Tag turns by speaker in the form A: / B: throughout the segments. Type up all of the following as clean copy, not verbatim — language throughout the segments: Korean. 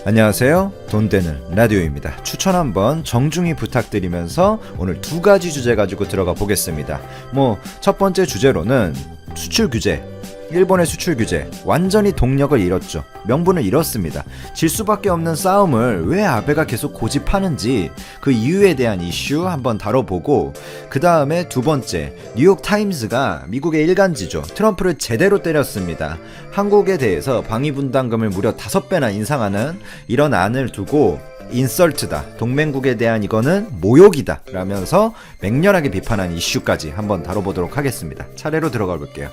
A: 안녕하세요. 돈 되는 라디오입니다. 추천 한번 정중히 부탁드리면서 오늘 두 가지 주제 가지고 들어가 보겠습니다. 첫 번째 주제로는 수출 규제. 일본의 수출 규제 완전히 동력을 잃었죠. 명분을 잃었습니다. 질 수밖에 없는 싸움을 왜 아베가 계속 고집하는지 그 이유에 대한 이슈 한번 다뤄보고, 그 다음에 두 번째, 뉴욕 타임스가 미국의 일간지죠. 트럼프를 제대로 때렸습니다. 한국에 대해서 방위분담금을 무려 5배나 인상하는 이런 안을 두고 인설트다, 동맹국에 대한 이거는 모욕이다 라면서 맹렬하게 비판한 이슈까지 한번 다뤄보도록 하겠습니다. 차례로 들어가 볼게요.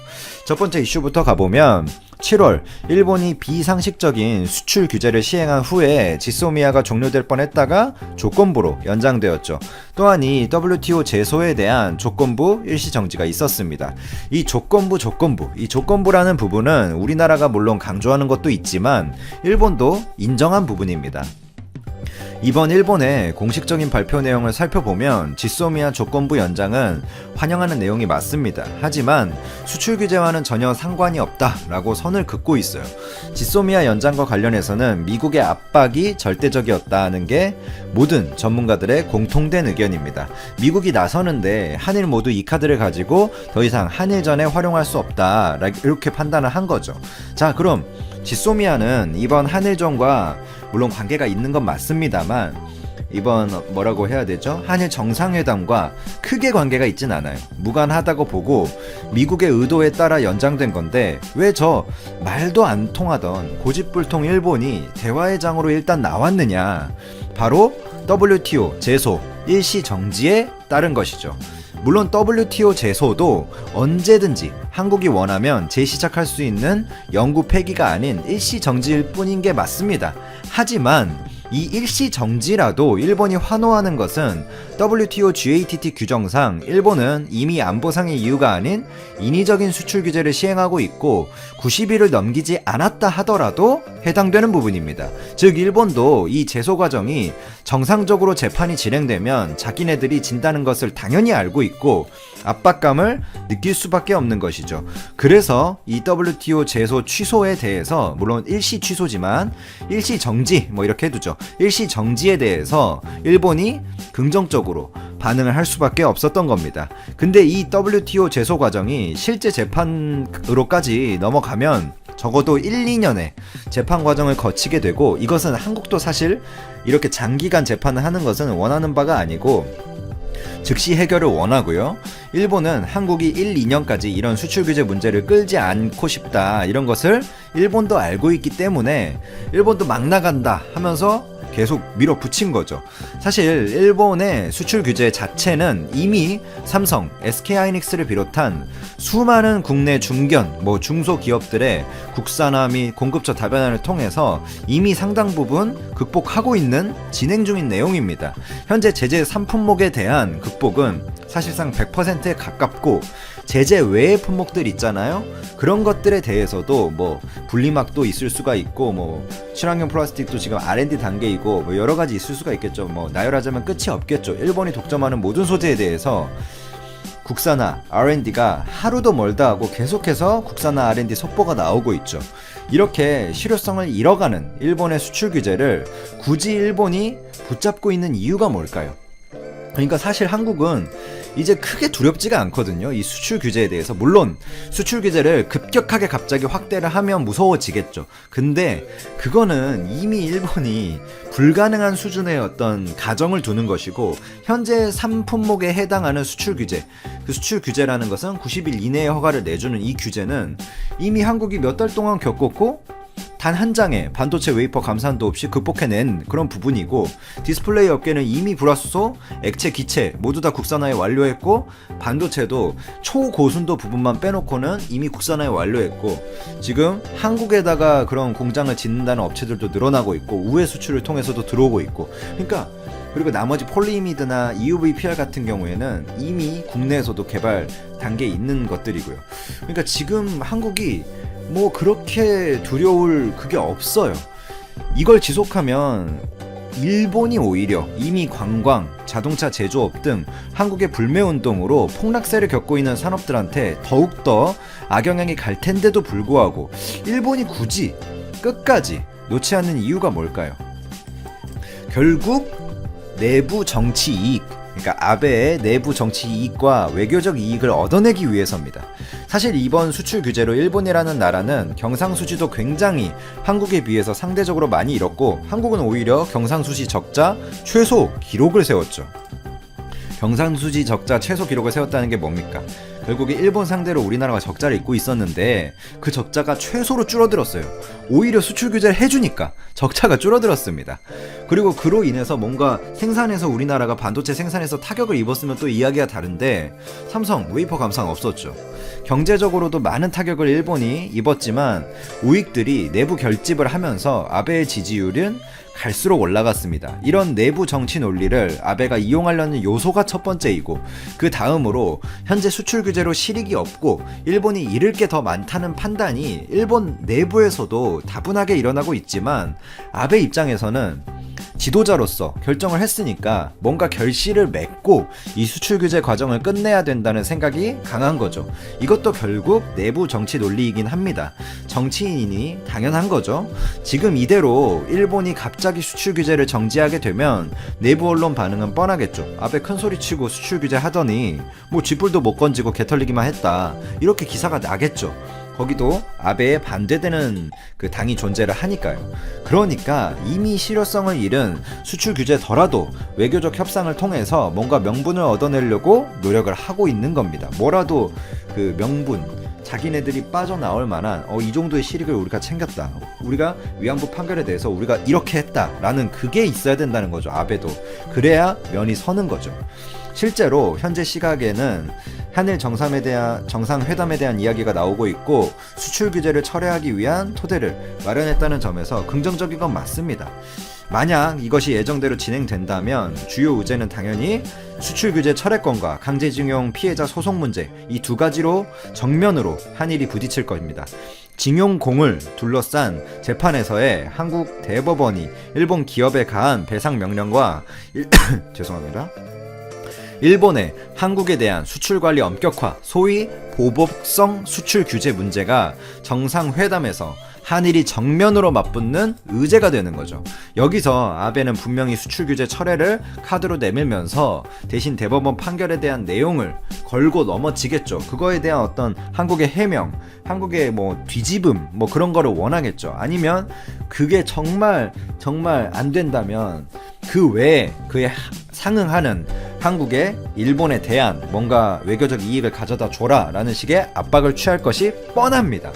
A: 첫 번째 이슈부터 가보면 7월 일본이 비상식적인 수출 규제를 시행한 후에 지소미아가 종료될 뻔했다가 조건부로 연장되었죠. 또한 이 WTO 제소에 대한 조건부 일시 정지가 있었습니다. 이 조건부라는 부분은 우리나라가 물론 강조하는 것도 있지만 일본도 인정한 부분입니다. 이번 일본의 공식적인 발표 내용을 살펴보면 지소미아 조건부 연장은 환영하는 내용이 맞습니다. 하지만 수출 규제와는 전혀 상관이 없다라고 선을 긋고 있어요. 지소미아 연장과 관련해서는 미국의 압박이 절대적이었다는 게 모든 전문가들의 공통된 의견입니다. 미국이 나서는데 한일 모두 이 카드를 가지고 더 이상 한일전에 활용할 수 없다, 이렇게 판단을 한 거죠. 자, 그럼 지소미아는 이번 한일전과 물론 관계가 있는 건 맞습니다만 이번 뭐라고 해야 되죠? 한일 정상회담과 크게 관계가 있진 않아요. 무관하다고 보고 미국의 의도에 따라 연장된 건데 왜 저 말도 안 통하던 고집불통 일본이 대화의 장으로 일단 나왔느냐? 바로 WTO 제소 일시 정지에 따른 것이죠. 물론 WTO 제소도 언제든지 한국이 원하면 재시작할 수 있는 영구 폐기가 아닌 일시 정지일 뿐인 게 맞습니다. 하지만 이 일시 정지라도 일본이 환호하는 것은 WTO GATT 규정상 일본은 이미 안보상의 이유가 아닌 인위적인 수출 규제를 시행하고 있고 90일을 넘기지 않았다 하더라도 해당되는 부분입니다. 즉 일본도 이 제소 과정이 정상적으로 재판이 진행되면 자기네들이 진다는 것을 당연히 알고 있고 압박감을 느낄 수밖에 없는 것이죠. 그래서 이 WTO 제소 취소에 대해서 물론 일시 취소지만 일시 정지 이렇게 해두죠. 일시 정지에 대해서 일본이 긍정적으로 반응을 할 수밖에 없었던 겁니다. 근데 이 WTO 제소 과정이 실제 재판으로까지 넘어가면 적어도 1, 2년의 재판 과정을 거치게 되고, 이것은 한국도 사실 이렇게 장기간 재판을 하는 것은 원하는 바가 아니고 즉시 해결을 원하고요. 일본은 한국이 1, 2년까지 이런 수출 규제 문제를 끌지 않고 싶다, 이런 것을 일본도 알고 있기 때문에 일본도 막 나간다 하면서 계속 밀어붙인 거죠. 사실 일본의 수출 규제 자체는 이미 삼성, SK하이닉스를 비롯한 수많은 국내 중견, 중소기업들의 국산화 및 공급처 다변화를 통해서 이미 상당 부분 극복하고 있는 진행 중인 내용입니다. 현재 제재 3품목에 대한 극복은 사실상 100%에 가깝고 제재 외의 품목들 있잖아요. 그런 것들에 대해서도 분리막도 있을 수가 있고 친환경 플라스틱도 지금 R&D 단계이고 여러 가지 있을 수가 있겠죠. 나열하자면 끝이 없겠죠. 일본이 독점하는 모든 소재에 대해서 국산화, R&D가 하루도 멀다 하고 계속해서 국산화 R&D 속보가 나오고 있죠. 이렇게 실효성을 잃어가는 일본의 수출 규제를 굳이 일본이 붙잡고 있는 이유가 뭘까요? 그러니까 사실 한국은 이제 크게 두렵지가 않거든요. 이 수출 규제에 대해서. 물론 수출 규제를 급격하게 갑자기 확대를 하면 무서워지겠죠. 근데 그거는 이미 일본이 불가능한 수준의 어떤 가정을 두는 것이고, 현재 3품목에 해당하는 수출 규제, 그 수출 규제라는 것은 90일 이내에 허가를 내주는 이 규제는 이미 한국이 몇 달 동안 겪었고 단 한 장의 반도체 웨이퍼 감산도 없이 극복해낸 그런 부분이고, 디스플레이 업계는 이미 불화수소, 액체, 기체 모두 다 국산화에 완료했고, 반도체도 초고순도 부분만 빼놓고는 이미 국산화에 완료했고, 지금 한국에다가 그런 공장을 짓는다는 업체들도 늘어나고 있고 우회 수출을 통해서도 들어오고 있고, 그러니까 그리고 나머지 폴리이미드나 EUV PR 같은 경우에는 이미 국내에서도 개발 단계에 있는 것들이고요. 그러니까 지금 한국이 그렇게 두려울 그게 없어요. 이걸 지속하면 일본이 오히려 이미 관광, 자동차 제조업 등 한국의 불매운동으로 폭락세를 겪고 있는 산업들한테 더욱더 악영향이 갈 텐데도 불구하고 일본이 굳이 끝까지 놓지 않는 이유가 뭘까요? 결국 내부 정치 이익, 그러니까 아베의 내부 정치 이익과 외교적 이익을 얻어내기 위해서입니다. 사실 이번 수출 규제로 일본이라는 나라는 경상수지도 굉장히 한국에 비해서 상대적으로 많이 잃었고, 한국은 오히려 경상수지 적자 최소 기록을 세웠죠. 경상수지 적자 최소 기록을 세웠다는 게 뭡니까? 결국에 일본 상대로 우리나라가 적자를 입고 있었는데 그 적자가 최소로 줄어들었어요. 오히려 수출 규제를 해주니까 적자가 줄어들었습니다. 그리고 그로 인해서 뭔가 생산해서 우리나라가 반도체 생산해서 타격을 입었으면 또 이야기가 다른데, 삼성 웨이퍼 감상 없었죠. 경제적으로도 많은 타격을 일본이 입었지만 우익들이 내부 결집을 하면서 아베의 지지율은 갈수록 올라갔습니다. 이런 내부 정치 논리를 아베가 이용하려는 요소가 첫 번째이고, 그 다음으로 현재 수출 규제로 실익이 없고 일본이 잃을 게 더 많다는 판단이 일본 내부에서도 다분하게 일어나고 있지만, 아베 입장에서는 지도자로서 결정을 했으니까 뭔가 결실을 맺고 이 수출 규제 과정을 끝내야 된다는 생각이 강한 거죠. 이것도 결국 내부 정치 논리이긴 합니다. 정치인이 당연한 거죠. 지금 이대로 일본이 갑자기 수출 규제를 정지하게 되면 내부 언론 반응은 뻔하겠죠. 아베 큰소리치고 수출 규제 하더니 뭐 쥐뿔도 못 건지고 개털리기만 했다, 이렇게 기사가 나겠죠. 거기도 아베에 반대되는 그 당이 존재를 하니까요. 그러니까 이미 실효성을 잃은 수출 규제더라도 외교적 협상을 통해서 뭔가 명분을 얻어내려고 노력을 하고 있는 겁니다. 뭐라도 그 명분, 자기네들이 빠져나올 만한 이 정도의 실익을 우리가 챙겼다, 우리가 위안부 판결에 대해서 우리가 이렇게 했다라는 그게 있어야 된다는 거죠. 아베도 그래야 면이 서는 거죠. 실제로 현재 시각에는 한일 정상회담에 대한 이야기가 나오고 있고, 수출 규제를 철회하기 위한 토대를 마련했다는 점에서 긍정적인 건 맞습니다. 만약 이것이 예정대로 진행된다면 주요 의제는 당연히 수출 규제 철회권과 강제징용 피해자 소송 문제, 이 두 가지로 정면으로 한일이 부딪힐 겁니다. 징용공을 둘러싼 재판에서의 한국 대법원이 일본 기업에 가한 배상 명령과 죄송합니다. 일본의 한국에 대한 수출 관리 엄격화, 소위 보복성 수출 규제 문제가 정상회담에서 한일이 정면으로 맞붙는 의제가 되는 거죠. 여기서 아베는 분명히 수출 규제 철회를 카드로 내밀면서 대신 대법원 판결에 대한 내용을 걸고 넘어지겠죠. 그거에 대한 어떤 한국의 해명, 한국의 뭐 뒤집음, 뭐 그런 거를 원하겠죠. 아니면 그게 정말 안 된다면 그 외에 그에 상응하는 한국의 일본에 대한 뭔가 외교적 이익을 가져다 줘라 라는 식의 압박을 취할 것이 뻔합니다.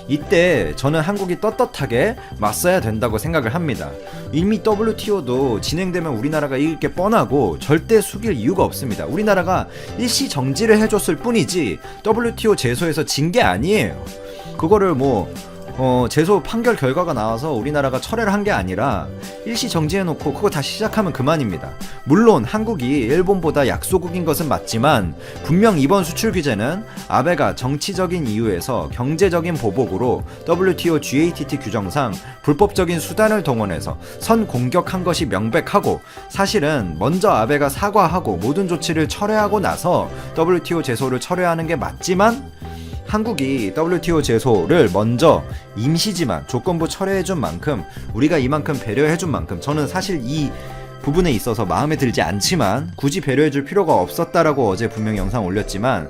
A: 이때 저는 한국이 떳떳하게 맞서야 된다고 생각을 합니다. 이미 WTO도 진행되면 우리나라가 이길 게 뻔하고 절대 숙일 이유가 없습니다. 우리나라가 일시 정지를 해줬을 뿐이지 WTO 제소에서 진 게 아니에요. 그거를 제소 판결 결과가 나와서 우리나라가 철회를 한 게 아니라 일시 정지해놓고 그거 다시 시작하면 그만입니다. 물론 한국이 일본보다 약소국인 것은 맞지만 분명 이번 수출 규제는 아베가 정치적인 이유에서 경제적인 보복으로 WTO GATT 규정상 불법적인 수단을 동원해서 선 공격한 것이 명백하고, 사실은 먼저 아베가 사과하고 모든 조치를 철회하고 나서 WTO 제소를 철회하는 게 맞지만, 한국이 WTO 제소를 먼저 임시지만 조건부 철회해준 만큼, 우리가 이만큼 배려해준 만큼, 저는 사실 이 부분에 있어서 마음에 들지 않지만 굳이 배려해줄 필요가 없었다라고 어제 분명히 영상 올렸지만,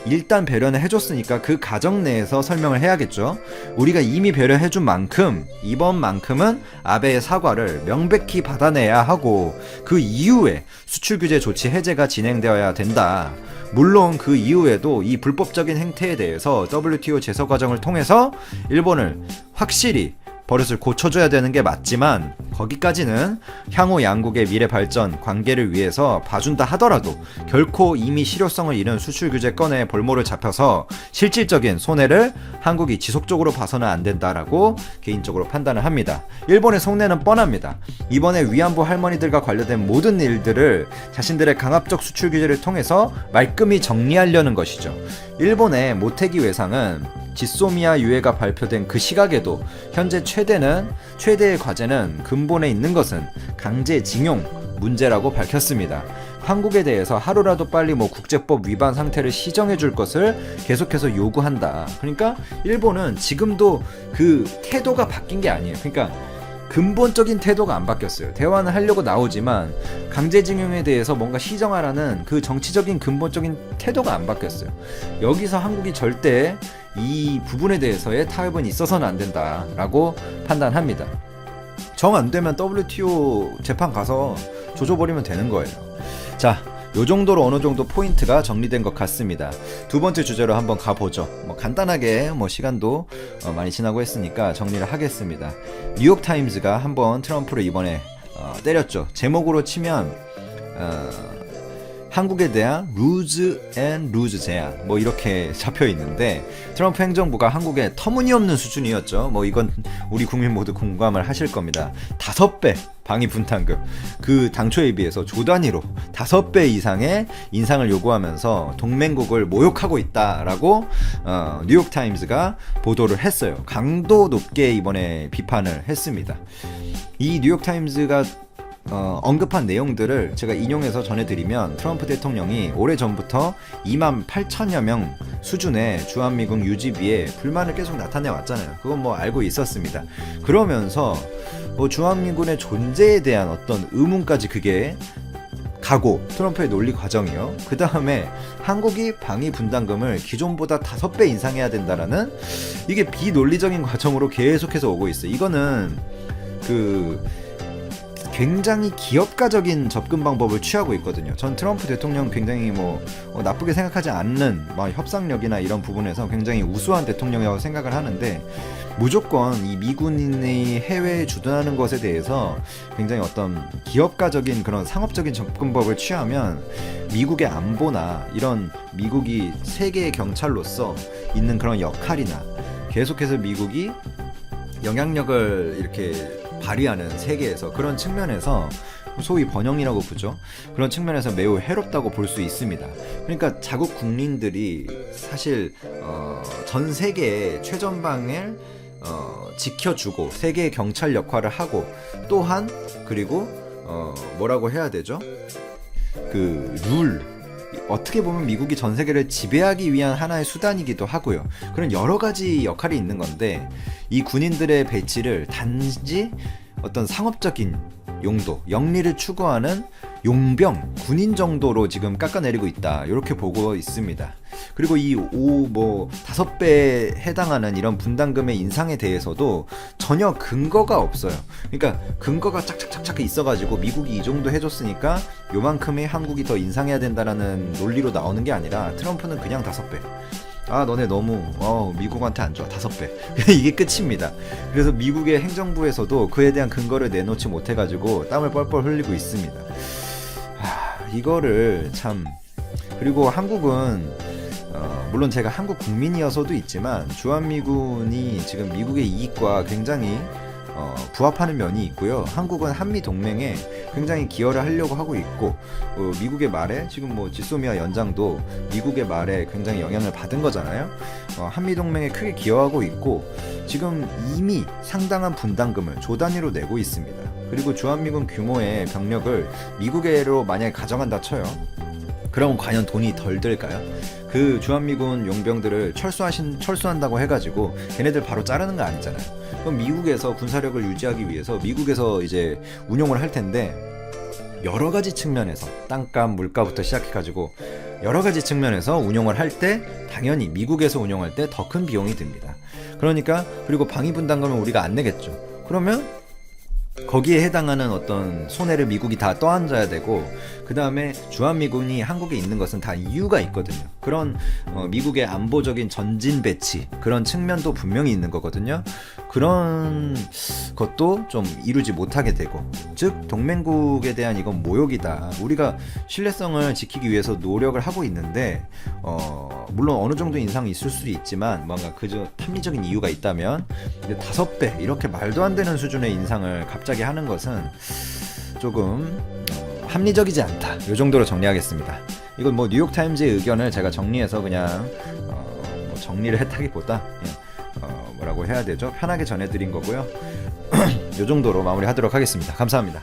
A: 일단 배려는 해줬으니까 그 가정 내에서 설명을 해야겠죠. 우리가 이미 배려해준 만큼 이번만큼은 아베의 사과를 명백히 받아내야 하고, 그 이후에 수출규제 조치 해제가 진행되어야 된다. 물론 그 이후에도 이 불법적인 행태에 대해서 WTO 제소 과정을 통해서 일본을 확실히 버릇을 고쳐줘야 되는 게 맞지만, 거기까지는 향후 양국의 미래 발전, 관계를 위해서 봐준다 하더라도 결코 이미 실효성을 잃은 수출 규제 건에 볼모를 잡혀서 실질적인 손해를 한국이 지속적으로 봐서는 안 된다라고 개인적으로 판단을 합니다. 일본의 속내는 뻔합니다. 이번에 위안부 할머니들과 관련된 모든 일들을 자신들의 강압적 수출 규제를 통해서 말끔히 정리하려는 것이죠. 일본의 모테기 외상은 지소미아 유해가 발표된 그 시각에도 현재 최대의 과제는 근본에 있는 것은 강제징용 문제라고 밝혔습니다. 한국에 대해서 하루라도 빨리 국제법 위반 상태를 시정해 줄 것을 계속해서 요구한다. 그러니까 일본은 지금도 그 태도가 바뀐 게 아니에요. 그러니까 근본적인 태도가 안 바뀌었어요. 대화는 하려고 나오지만 강제징용에 대해서 뭔가 시정하라는 그 정치적인 근본적인 태도가 안 바뀌었어요. 여기서 한국이 절대 이 부분에 대해서의 타협은 있어서는 안 된다라고 판단합니다. 정 안 되면 WTO 재판 가서 조져버리면 되는 거예요. 자, 요 정도로 어느 정도 포인트가 정리된 것 같습니다. 두 번째 주제로 한번 가보죠. 간단하게 시간도 많이 지나고 했으니까 정리를 하겠습니다. 뉴욕타임즈가 한번 트럼프를 이번에 때렸죠. 제목으로 치면 한국에 대한 루즈 앤 루즈 제한 이렇게 잡혀 있는데, 트럼프 행정부가 한국에 터무니없는 수준이었죠. 이건 우리 국민 모두 공감을 하실 겁니다. 5배 방위 분담금, 그 당초에 비해서 조 단위로 5배 이상의 인상을 요구하면서 동맹국을 모욕하고 있다라고 뉴욕타임즈가 보도를 했어요. 강도 높게 이번에 비판을 했습니다. 이 뉴욕타임즈가 언급한 내용들을 제가 인용해서 전해드리면, 트럼프 대통령이 오래전부터 28,000여 명 수준의 주한미군 유지비에 불만을 계속 나타내 왔잖아요. 그건 알고 있었습니다. 그러면서 주한미군의 존재에 대한 어떤 의문까지 그게 가고, 트럼프의 논리 과정이요. 그 다음에 한국이 방위 분담금을 기존보다 5배 인상해야 된다라는, 이게 비논리적인 과정으로 계속해서 오고 있어요. 이거는 굉장히 기업가적인 접근 방법을 취하고 있거든요. 전 트럼프 대통령 굉장히 나쁘게 생각하지 않는 협상력이나 이런 부분에서 굉장히 우수한 대통령이라고 생각을 하는데, 무조건 이 미군이 해외에 주둔하는 것에 대해서 굉장히 어떤 기업가적인 그런 상업적인 접근법을 취하면 미국의 안보나 이런 미국이 세계의 경찰로서 있는 그런 역할이나 계속해서 미국이 영향력을 이렇게 발휘하는 세계에서, 그런 측면에서 소위 번영이라고 보죠. 그런 측면에서 매우 해롭다고 볼 수 있습니다. 그러니까 자국 국민들이 사실 전 세계의 최전방을 지켜주고 세계의 경찰 역할을 하고, 또한 그리고 뭐라고 해야 되죠? 어떻게 보면 미국이 전 세계를 지배하기 위한 하나의 수단이기도 하고요. 그런 여러 가지 역할이 있는 건데, 이 군인들의 배치를 단지 어떤 상업적인 용도, 영리를 추구하는 용병, 군인 정도로 지금 깎아내리고 있다, 이렇게 보고 있습니다. 그리고 이 5배에 해당하는 이런 분담금의 인상에 대해서도 전혀 근거가 없어요. 그러니까 근거가 짝짝짝짝 있어가지고 미국이 이 정도 해줬으니까 요만큼의 한국이 더 인상해야 된다라는 논리로 나오는 게 아니라, 트럼프는 그냥 5배. 너네 너무 미국한테 안 좋아, 5배. 이게 끝입니다. 그래서 미국의 행정부에서도 그에 대한 근거를 내놓지 못해가지고 땀을 뻘뻘 흘리고 있습니다. 이거를 참. 그리고 한국은 물론 제가 한국 국민이어서도 있지만, 주한미군이 지금 미국의 이익과 굉장히 부합하는 면이 있고요. 한국은 한미 동맹에 굉장히 기여를 하려고 하고 있고, 미국의 말에 지금 지소미아 연장도 미국의 말에 굉장히 영향을 받은 거잖아요. 한미 동맹에 크게 기여하고 있고, 지금 이미 상당한 분담금을 조 단위로 내고 있습니다. 그리고 주한미군 규모의 병력을 미국으로 만약에 가져간다 쳐요. 그럼 과연 돈이 덜 들까요? 그 주한미군 용병들을 철수한다고 해가지고 걔네들 바로 자르는 거 아니잖아요. 그럼 미국에서 군사력을 유지하기 위해서 미국에서 이제 운용을 할 텐데, 여러 가지 측면에서 땅값, 물가부터 시작해가지고 여러 가지 측면에서 운용을 할 때 당연히 미국에서 운용할 때 더 큰 비용이 듭니다. 그러니까, 그리고 방위 분담금은 우리가 안 내겠죠. 그러면 거기에 해당하는 어떤 손해를 미국이 다 떠안아야 되고, 그 다음에 주한미군이 한국에 있는 것은 다 이유가 있거든요. 그런 미국의 안보적인 전진 배치, 그런 측면도 분명히 있는 거거든요. 그런 것도 좀 이루지 못하게 되고, 즉 동맹국에 대한 이건 모욕이다. 우리가 신뢰성을 지키기 위해서 노력을 하고 있는데, 물론 어느 정도 인상이 있을 수도 있지만, 뭔가 그저 합리적인 이유가 있다면 5배 이렇게 말도 안 되는 수준의 인상을 갑자기 하는 것은 조금 합리적이지 않다, 이 정도로 정리하겠습니다. 이건 뉴욕타임즈의 의견을 제가 정리해서 그냥 정리를 했다기보다 뭐라고 해야 되죠? 편하게 전해드린 거고요. 이 정도로 마무리하도록 하겠습니다. 감사합니다.